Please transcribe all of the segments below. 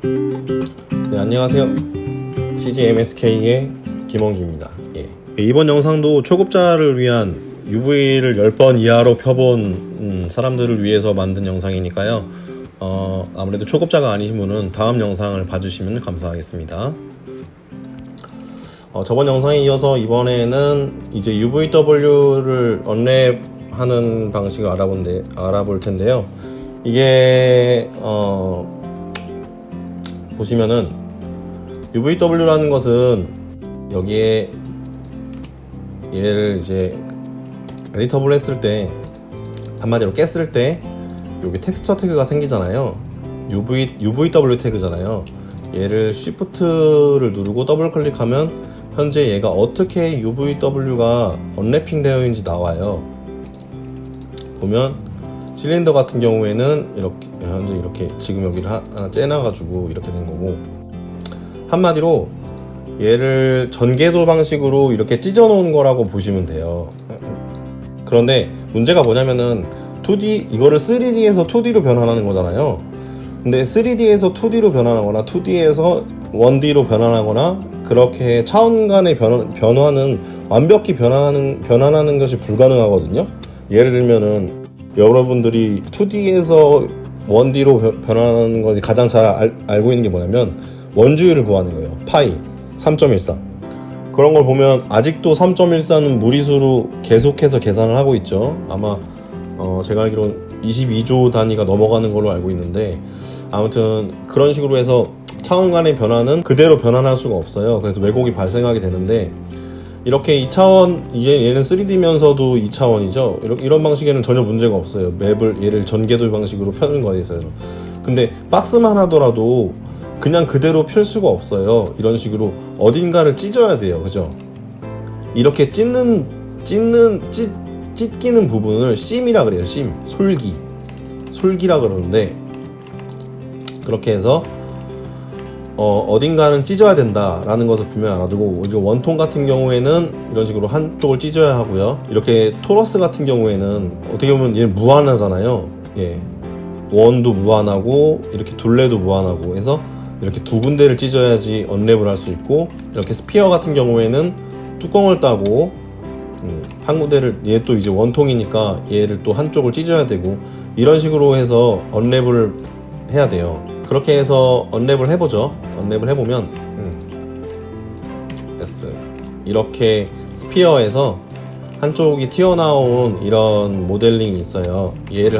네, 안녕하세요. CGMSK의 김원기입니다. 이번 영상도 초급자를 위한 UV를 10번 이하로 펴본 사람들을 위해서 만든 영상이니까요. 아무래도 초급자가 아니신 분은 다음 영상을 봐주시면 감사하겠습니다. 저번 영상에 이어서 이번에는 이제 UVW를 언랩하는 방식을 알아볼 텐데요. 이게 보시면은 UVW라는 것은 여기에 얘를 이제 에디터블 했을 때, 한마디로 깼을 때 여기 텍스처 태그가 생기잖아요. UVW 태그잖아요. 얘를 Shift를 누르고 더블 클릭하면 현재 얘가 어떻게 UVW가 언랩핑 되어 있는지 나와요. 보면 실린더 같은 경우에는 이렇게 현재 이렇게 지금 여기를 하나 째놔가지고 이렇게 된 거고, 한마디로 얘를 전개도 방식으로 이렇게 찢어 놓은 거라고 보시면 돼요. 그런데 문제가 뭐냐면은 이거를 3D에서 2D로 변환하는 거잖아요. 근데 3D에서 2D로 변환하거나 2D에서 1D로 변환하거나 그렇게 차원 간의 변화는 완벽히 변환하는 것이 불가능하거든요. 예를 들면은 여러분들이 2D에서 1D로 변환하는 것이 가장 잘 알고 있는 게 뭐냐면 원주율을 구하는 거예요. 파이 3.14. 그런 걸 보면 아직도 3.14는 무리수로 계속해서 계산을 하고 있죠. 아마 제가 알기로는 22조 단위가 넘어가는 걸로 알고 있는데, 아무튼 그런 식으로 해서 차원 간의 변화는 그대로 변환할 수가 없어요. 그래서 왜곡이 발생하게 되는데, 이렇게 2차원, 얘는 3D면서도 2차원이죠. 이런 방식에는 전혀 문제가 없어요. 맵을 얘를 전개도 방식으로 펴는 거에 있어서. 근데 박스만 하더라도 그냥 그대로 펼 수가 없어요. 이런 식으로 어딘가를 찢어야 돼요. 그죠? 이렇게 찢기는 부분을 심이라 그래요. 심, 솔기라 그러는데, 그렇게 해서 어딘가는 찢어야 된다라는 것을 분명히 알아두고, 원통 같은 경우에는 이런 식으로 한쪽을 찢어야 하고요. 이렇게 토러스 같은 경우에는 어떻게 보면 얘는 무한하잖아요. 예, 원도 무한하고 이렇게 둘레도 무한하고 해서 이렇게 두 군데를 찢어야지 언랩을 할 수 있고, 이렇게 스피어 같은 경우에는 뚜껑을 따고 한 군데를, 얘 또 이제 원통이니까 얘를 또 한쪽을 찢어야 되고, 이런 식으로 해서 언랩을 해야 돼요. 그렇게 해서 언랩을 해보죠. 언랩을 해보면 이렇게 스피어에서 한쪽이 튀어나온 이런 모델링이 있어요. 얘를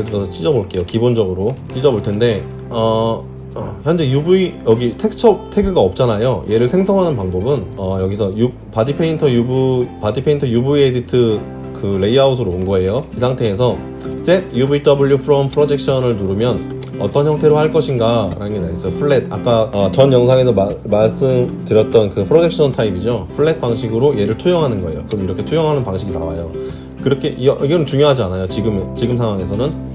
들어서 찢어볼게요. 기본적으로 찢어볼 텐데, 현재 여기 텍스처 태그가 없잖아요. 얘를 생성하는 방법은 여기서 바디 페인터 UV 에디트 그 레이아웃으로 온 거예요. 이 상태에서 Set UVW from Projection을 누르면 어떤 형태로 할 것인가 라는 게 나와 있어요. 플랫, 아까 전 영상에서 말씀드렸던 그 프로젝션 타입이죠. 플랫 방식으로 얘를 투영하는 거예요. 그럼 이렇게 투영하는 방식이 나와요. 그렇게 이건 중요하지 않아요. 지금 상황에서는.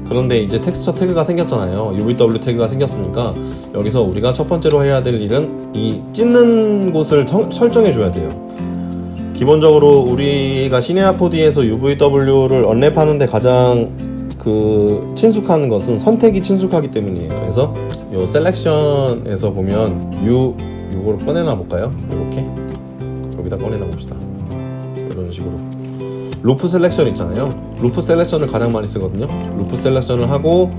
그런데 이제 텍스처 태그가 생겼잖아요. UVW 태그가 생겼으니까 여기서 우리가 첫 번째로 해야 될 일은 이 찢는 곳을 설정해 줘야 돼요. 기본적으로 우리가 시네아4D에서 UVW를 언랩하는데 가장 친숙한 것은 선택이 친숙하기 때문이에요. 그래서 요 셀렉션에서 보면 요거를 꺼내놔 볼까요? 이렇게 여기다 꺼내놔 봅시다. 이런 식으로 루프 셀렉션 있잖아요. 루프 셀렉션을 가장 많이 쓰거든요. 루프 셀렉션을 하고,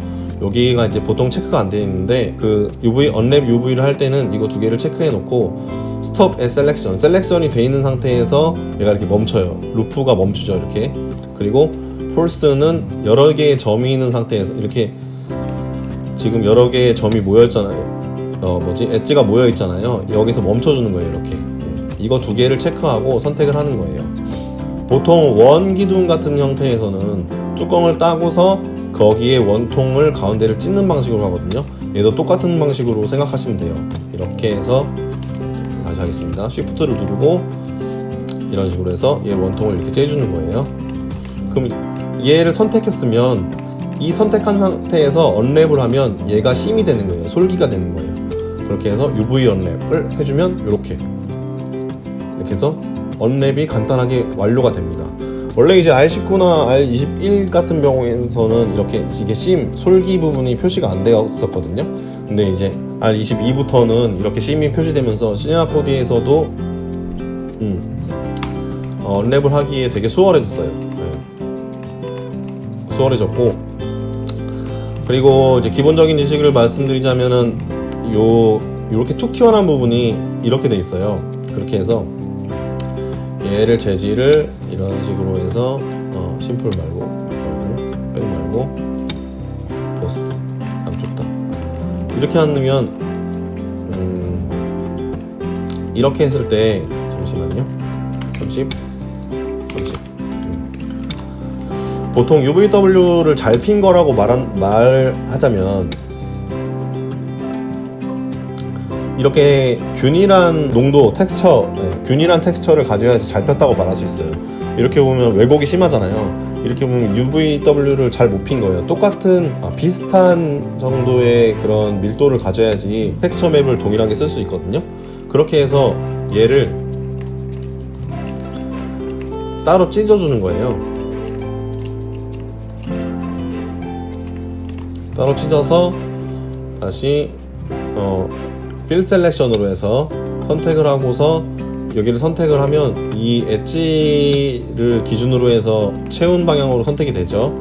여기가 이제 보통 체크가 안 되어 있는데 그 언랩 UV를 할 때는 이거 두 개를 체크해 놓고 스톱 앳 셀렉션이 돼 있는 상태에서 얘가 이렇게 멈춰요. 루프가 멈추죠. 이렇게. 그리고 폴스는 여러 개의 점이 있는 상태에서, 이렇게 지금 여러 개의 점이 모여있잖아요. 엣지가 모여있잖아요. 여기서 멈춰주는 거예요. 이렇게. 이거 두 개를 체크하고 선택을 하는 거예요. 보통 원 기둥 같은 형태에서는 뚜껑을 따고서 거기에 원통을 가운데를 찢는 방식으로 하거든요. 얘도 똑같은 방식으로 생각하시면 돼요. 이렇게 해서 다시 하겠습니다. Shift를 누르고 이런 식으로 해서 얘 원통을 이렇게 째주는 거예요. 그럼 얘를 선택했으면 이 선택한 상태에서 언랩을 하면 얘가 심이 되는 거예요. 솔기가 되는 거예요. 그렇게 해서 UV 언랩을 해주면 이렇게 해서 언랩이 간단하게 완료가 됩니다. 원래 이제 R19나 R21 같은 경우에서는 이렇게 이게 심 솔기 부분이 표시가 안 되었었거든요. 근데 이제 R22부터는 이렇게 심이 표시되면서 시네마4D에서도 언랩을 하기에 되게 수월해졌어요. 수월해졌고, 그리고 이제 기본적인 지식을 말씀드리자면은 요렇게 툭 튀어나온 부분이 이렇게 돼 있어요. 그렇게 해서 얘를 재질을 이런 식으로 해서 심플 말고 백 말고 보스 양쪽 다 이렇게 하면 이렇게 했을 때 잠시만요. 30 보통 UVW를 잘 핀 거라고 말하자면 이렇게 균일한 농도, 균일한 텍스처를 가져야지 잘 폈다고 말할 수 있어요. 이렇게 보면 왜곡이 심하잖아요. 이렇게 보면 UVW를 잘 못 핀 거예요. 비슷한 정도의 그런 밀도를 가져야지 텍스처 맵을 동일하게 쓸 수 있거든요. 그렇게 해서 얘를 따로 찢어주는 거예요. 따로 찢어서 다시 필 셀렉션으로 해서 선택을 하고서 여기를 선택을 하면 이 엣지를 기준으로 해서 채운 방향으로 선택이 되죠.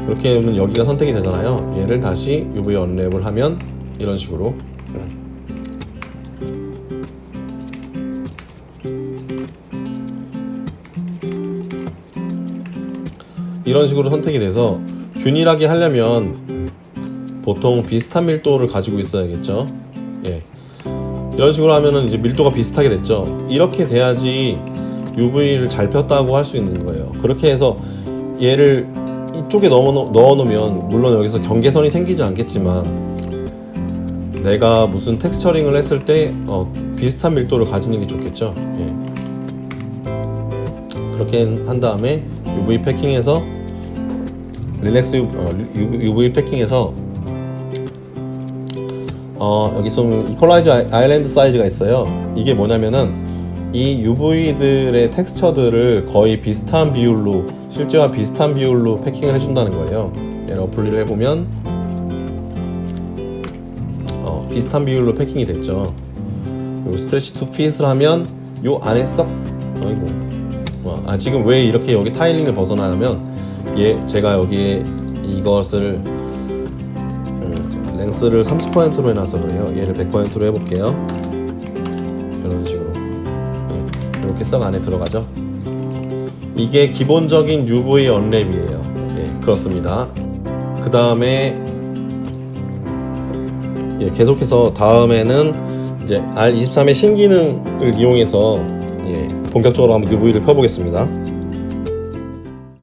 그렇게 하면 여기가 선택이 되잖아요. 얘를 다시 UV 언랩을 하면 이런 식으로 선택이 돼서 균일하게 하려면 보통 비슷한 밀도를 가지고 있어야겠죠. 이런 식으로 하면은 이제 밀도가 비슷하게 됐죠. 이렇게 돼야지 UV를 잘 폈다고 할 수 있는 거예요. 그렇게 해서 얘를 이쪽에 넣어 놓으면 물론 여기서 경계선이 생기지 않겠지만 내가 무슨 텍스처링을 했을 때 비슷한 밀도를 가지는 게 좋겠죠. 그렇게 한 다음에 UV 패킹해서 UV 패킹해서 여기 좀 이퀄라이저 아일랜드 사이즈가 있어요. 이게 뭐냐면은 이 UV들의 텍스처들을 거의 비슷한 비율로, 실제와 비슷한 비율로 패킹을 해준다는 거예요. 얘를 어플리를 해보면 비슷한 비율로 패킹이 됐죠. 그리고 스트레치 투 핏을 하면 요 안에 썩 지금 왜 이렇게 여기 타일링을 벗어나냐면 제가 여기에 이것을 랭스를 30%로 해놔서 그래요. 얘를 100%로 해볼게요. 이런 식으로 이렇게 썩 안에 들어가죠. 이게 기본적인 UV 언랩이에요. 그렇습니다. 그 다음에 계속해서 다음에는 이제 R23의 신기능을 이용해서 본격적으로 한번 UV를 펴보겠습니다.